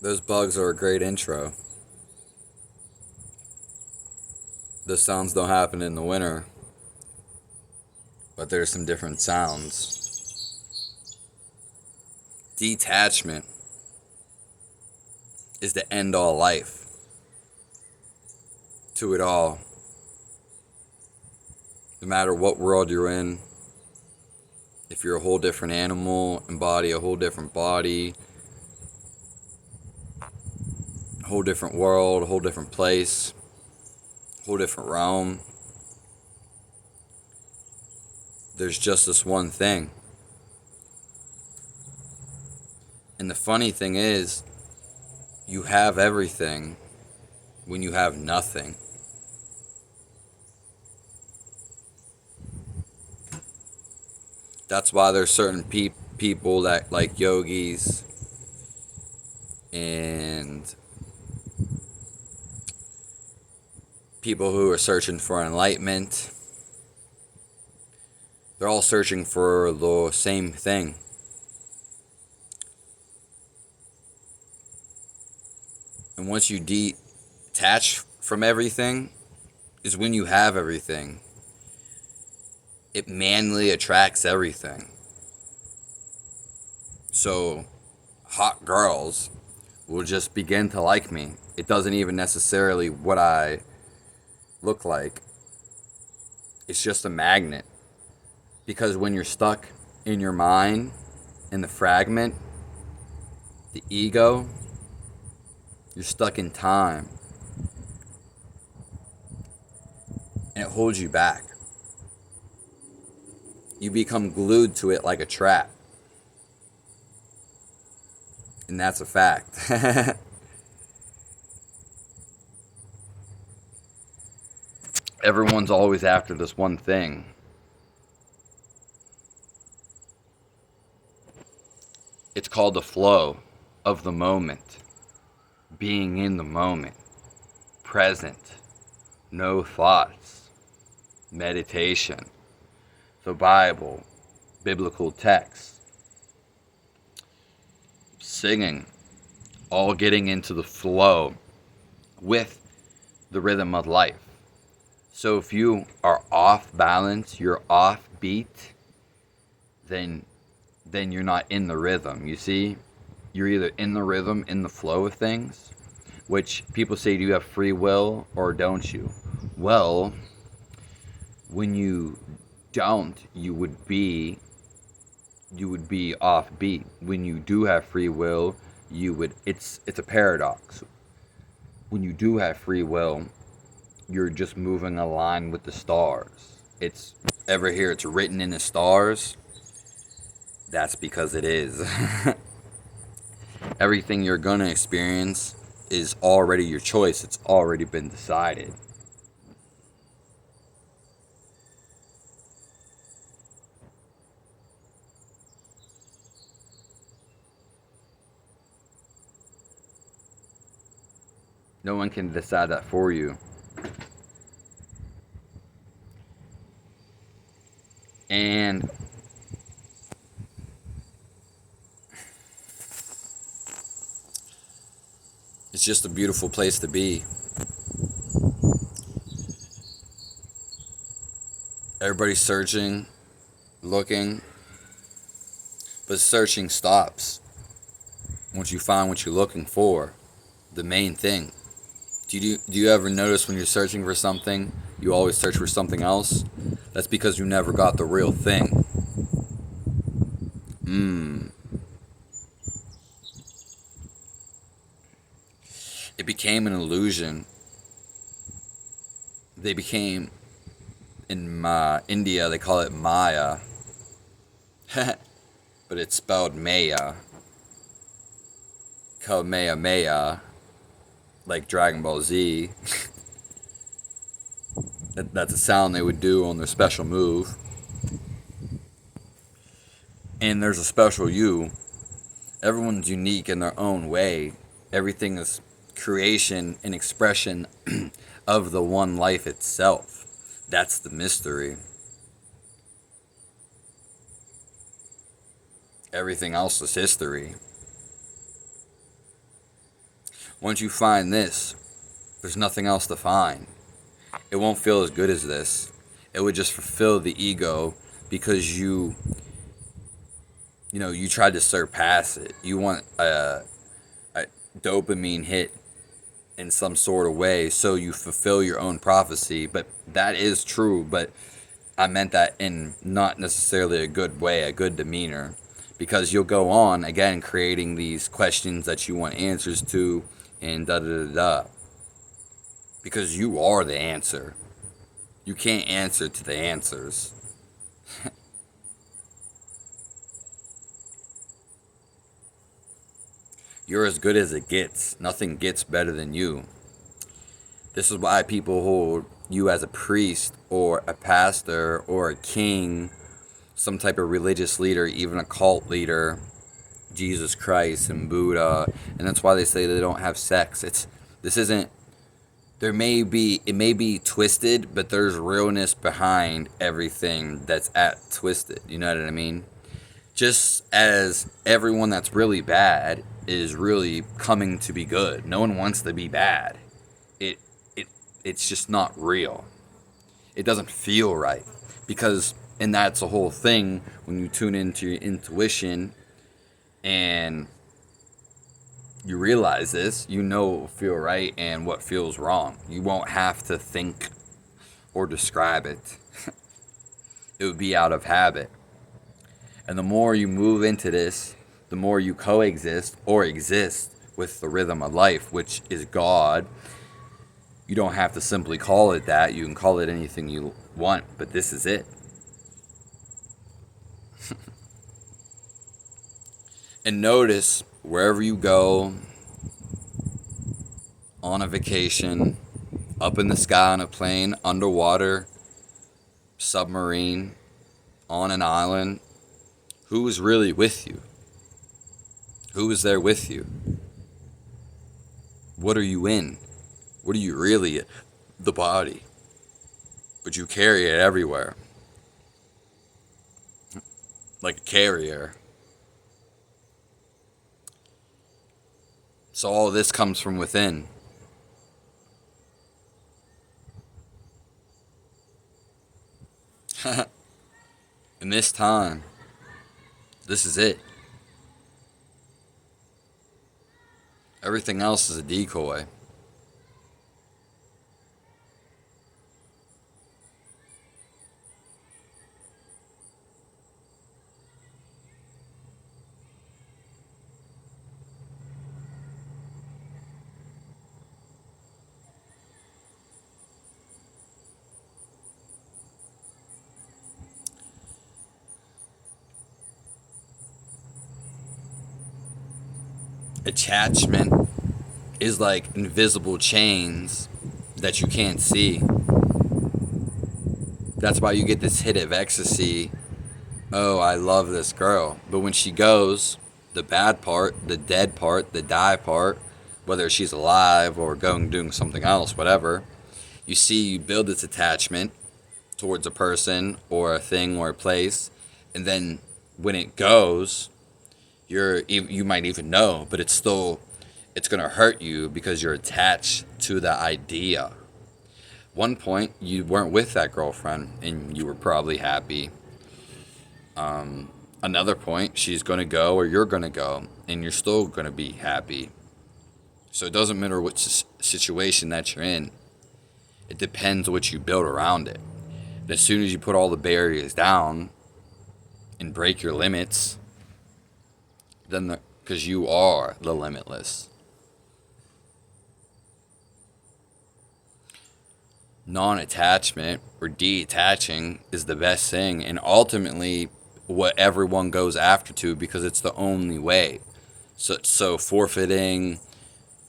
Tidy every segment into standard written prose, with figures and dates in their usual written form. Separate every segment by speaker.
Speaker 1: Those bugs are a great intro. The sounds don't happen in the winter, but there's some different sounds. Detachment is the end all life to it all. No matter what world you're in, if you're a whole different animal, embody a whole different body, a whole different world, a whole different place, a whole different realm, there's just this one thing. And the funny thing is, you have everything when you have nothing. That's why there's certain people that like yogis and people who are searching for enlightenment. They're all searching for the same thing. And once you detach from everything, is when you have everything. It manually attracts everything. So, hot girls will just begin to like me. It doesn't even necessarily what I look like. It's just a magnet. Because when you're stuck in your mind, in the fragment, the ego, you're stuck in time. And it holds you back. You become glued to it like a trap. And that's a fact. Everyone's always after this one thing. It's called the flow of the moment. Being in the moment. Present. No thoughts. Meditation. The Bible. Biblical texts. Singing. All getting into the flow with the rhythm of life. So if you are off balance, you're off beat, then you're not in the rhythm. You see, you're either in the rhythm, in the flow of things, which people say, do you have free will or don't you? Well, when you don't, you would be off beat. When you do have free will, it's a paradox. When you do have free will, you're just moving a line with the stars. It's ever here, it's written in the stars. That's because it is. Everything you're gonna experience is already your choice. It's already been decided. No one can decide that for you. And it's just a beautiful place to be. Everybody's searching, looking, but searching stops once you find what you're looking for, the main thing. Do you ever notice when you're searching for something, you always search for something else? That's because you never got the real thing. It became an illusion. They became, in India, they call it Maya. But it's spelled Maya. Kamehameha, like Dragon Ball Z. That's a sound they would do on their special move. And there's a special you. Everyone's unique in their own way. Everything is creation and expression of the one life itself. That's the mystery. Everything else is history. Once you find this, there's nothing else to find. It won't feel as good as this. It would just fulfill the ego because you tried to surpass it. You want a dopamine hit in some sort of way, so you fulfill your own prophecy. But that is true, but I meant that in not necessarily a good way, a good demeanor, because you'll go on again creating these questions that you want answers to, and da da da da, because you are the answer. You can't answer to the answers. You're as good as it gets. Nothing gets better than you. This is why people hold you as a priest or a pastor or a king, some type of religious leader, even a cult leader, Jesus Christ and Buddha, and that's why they say they don't have sex. This isn't it may be twisted, but there's realness behind everything that's twisted. You know what I mean? Just as everyone that's really bad is really coming to be good. No one wants to be bad. It it it's just not real. It doesn't feel right because and that's the whole thing when you tune into your intuition and you realize this, you know what will feel right and what feels wrong. You won't have to think or describe it. It would be out of habit. And the more you move into this, the more you coexist or exist with the rhythm of life, which is God. You don't have to simply call it that. You can call it anything you want, but this is it. And notice wherever you go, on a vacation, up in the sky on a plane, underwater, submarine, on an island, who is really with you? Who is there with you? What are you in? What are you really? The body. But you carry it everywhere. Like a carrier. So all this comes from within. In this time, this is it. Everything else is a decoy. Attachment is like invisible chains that you can't see. That's why you get this hit of ecstasy. Oh, I love this girl. But when she goes, the bad part, the dead part, the die part, whether she's alive or going doing something else, whatever, you build this attachment towards a person or a thing or a place, and then when it goes, you might even know, but it's gonna hurt you because you're attached to the idea. One point you weren't with that girlfriend and you were probably happy. Another point she's gonna go or you're gonna go and you're still gonna be happy. So it doesn't matter what situation that you're in. It depends what you build around it. And as soon as you put all the barriers down and break your limits, then because you are the limitless. Non-attachment or detaching is the best thing and ultimately what everyone goes after to because it's the only way. So forfeiting,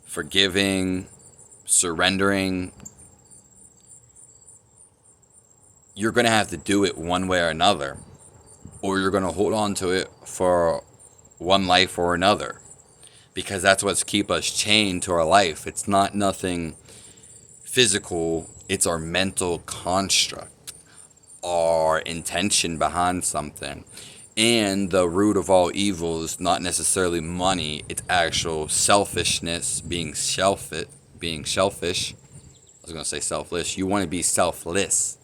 Speaker 1: forgiving, surrendering, you're going to have to do it one way or another, or you're going to hold on to it for one life or another, because that's what's keep us chained to our life. It's not nothing physical, it's our mental construct, our intention behind something. And the root of all evil is not necessarily money, it's actual selfishness, being selfish. I was going to say selfish. You want to be selfless.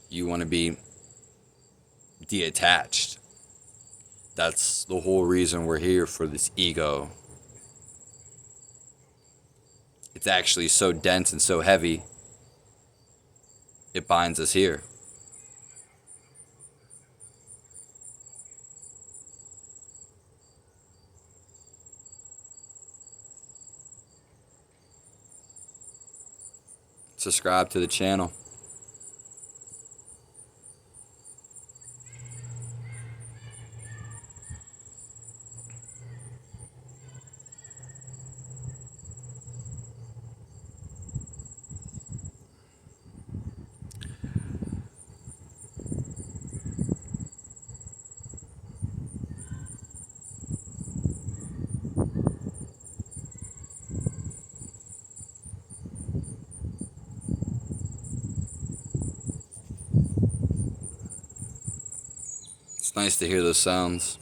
Speaker 1: You want to be detached. That's the whole reason we're here, for this ego. It's actually so dense and so heavy, it binds us here. Subscribe to the channel. It's nice to hear those sounds.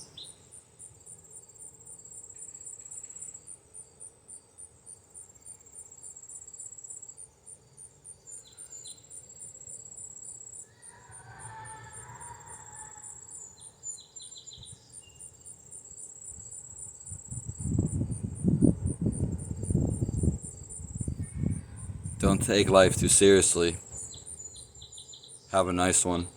Speaker 1: Don't take life too seriously. Have a nice one.